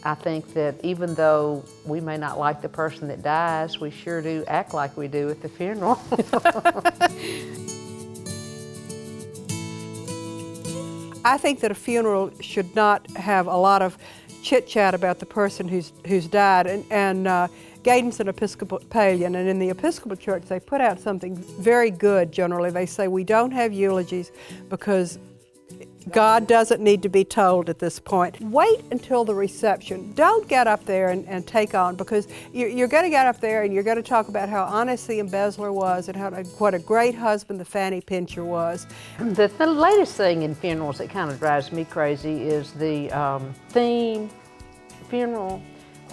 I think that even though we may not like the person that dies, we sure do act like we do at the funeral. I think that a funeral should not have a lot of chit-chat about the person who's died. And Gayden's an Episcopalian, and in the Episcopal Church they put out something very good generally. They say we don't have eulogies because God doesn't need to be told at this point. Wait until the reception. Don't get up there and take on, because you're going to get up there and you're going to talk about how honest the embezzler was and what a great husband the fanny pincher was. The latest thing in funerals that kind of drives me crazy is the theme funeral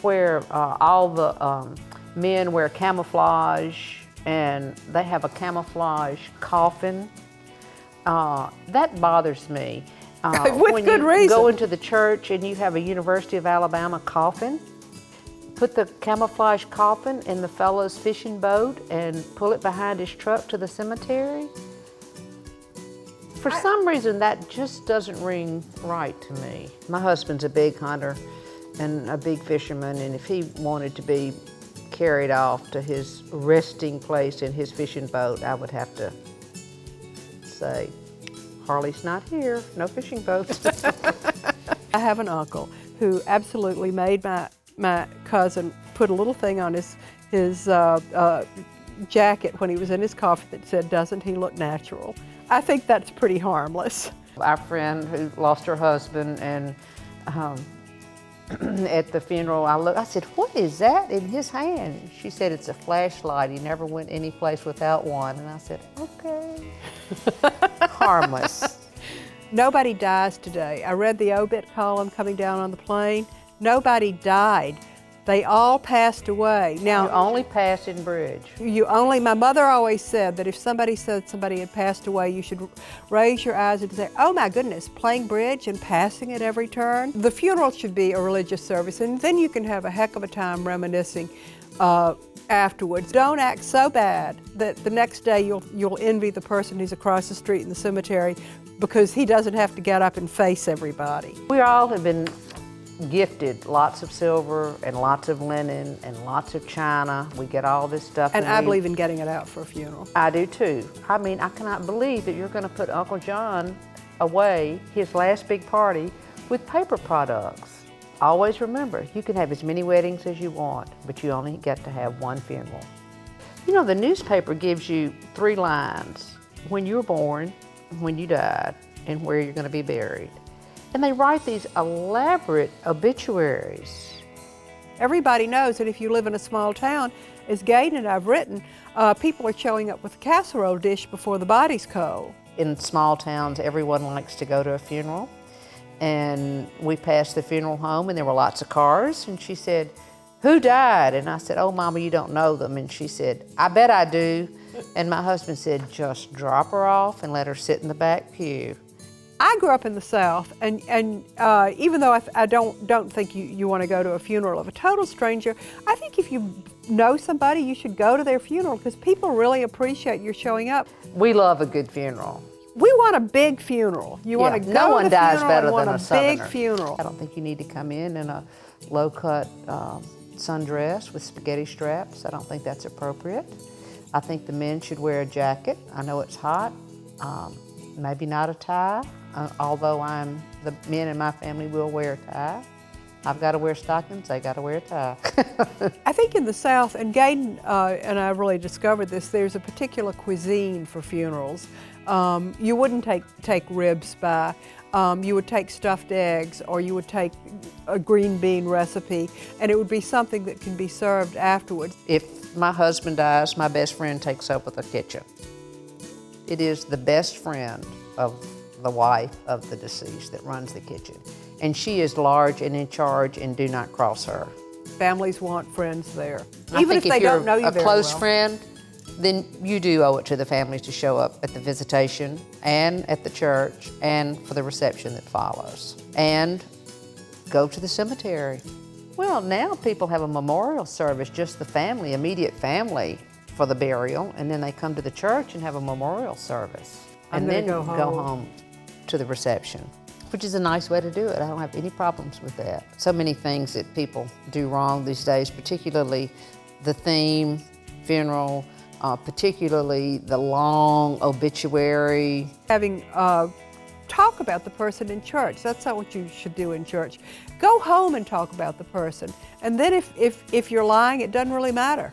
where all the men wear camouflage and they have a camouflage coffin. That bothers me. With good reason. Go into the church and you have a University of Alabama coffin, put the camouflage coffin in the fellow's fishing boat and pull it behind his truck to the cemetery. For some reason, that just doesn't ring right to me. My husband's a big hunter and a big fisherman, and if he wanted to be carried off to his resting place in his fishing boat, I would have to say, Harley's not here, no fishing boats. I have an uncle who absolutely made my cousin put a little thing on his jacket when he was in his coffin that said, "Doesn't he look natural?" I think that's pretty harmless. Our friend who lost her husband, and at the funeral, I said, "What is that in his hand?" She said, "It's a flashlight. He never went any place without one." And I said, "Okay." Harmless. Nobody dies today. I read the obit column coming down on the plane. Nobody died. They all passed away. Now, You only pass in bridge. my mother always said that if somebody said somebody had passed away, you should raise your eyes and say, "Oh my goodness, playing bridge and passing at every turn." The funeral should be a religious service, and then you can have a heck of a time reminiscing afterwards. Don't act so bad that the next day you'll envy the person who's across the street in the cemetery because he doesn't have to get up and face everybody. We all have been gifted lots of silver and lots of linen and lots of china. We get all this stuff. And I believe in getting it out for a funeral. I do too. I mean, I cannot believe that you're going to put Uncle John away, his last big party, with paper products. Always remember, you can have as many weddings as you want, but you only get to have one funeral. You know, the newspaper gives you 3 lines: when you were born, when you died, and where you're going to be buried. And they write these elaborate obituaries. Everybody knows that if you live in a small town, as Gayden and I've written, people are showing up with a casserole dish before the body's cold. In small towns, everyone likes to go to a funeral. And we passed the funeral home and there were lots of cars. And she said, "Who died?" And I said, "Oh, Mama, you don't know them." And she said, "I bet I do." And my husband said, "Just drop her off and let her sit in the back pew." I grew up in the South, and even though I don't think you want to go to a funeral of a total stranger, I think if you know somebody, you should go to their funeral because people really appreciate your showing up. We love a good funeral. We want a big funeral. You want to go no one to the dies funeral better and want than a big Southerner. funeral. I don't think you need to come in a low-cut sundress with spaghetti straps. I don't think that's appropriate. I think the men should wear a jacket. I know it's hot. Maybe not a tie, although the men in my family will wear a tie. I've got to wear stockings, they got to wear a tie. I think in the South, and Gayden and I really discovered this, there's a particular cuisine for funerals. You wouldn't take ribs by, you would take stuffed eggs, or you would take a green bean recipe, and it would be something that can be served afterwards. If my husband dies, my best friend takes over the kitchen. It is the best friend of the wife of the deceased that runs the kitchen. And she is large and in charge, and do not cross her. Families want friends there. Even if they don't know you a very close well. friend, then you do owe it to the families to show up at the visitation and at the church and for the reception that follows. And go to the cemetery. Well, now people have a memorial service, just the family, immediate family, for the burial, and then they come to the church and have a memorial service. And then go home to the reception. which is a nice way to do it. I don't have any problems with that. So many things that people do wrong these days, particularly the theme, funeral, particularly the long obituary. Having talk about the person in church. That's not what you should do in church. Go home and talk about the person. And then if you're lying, it doesn't really matter.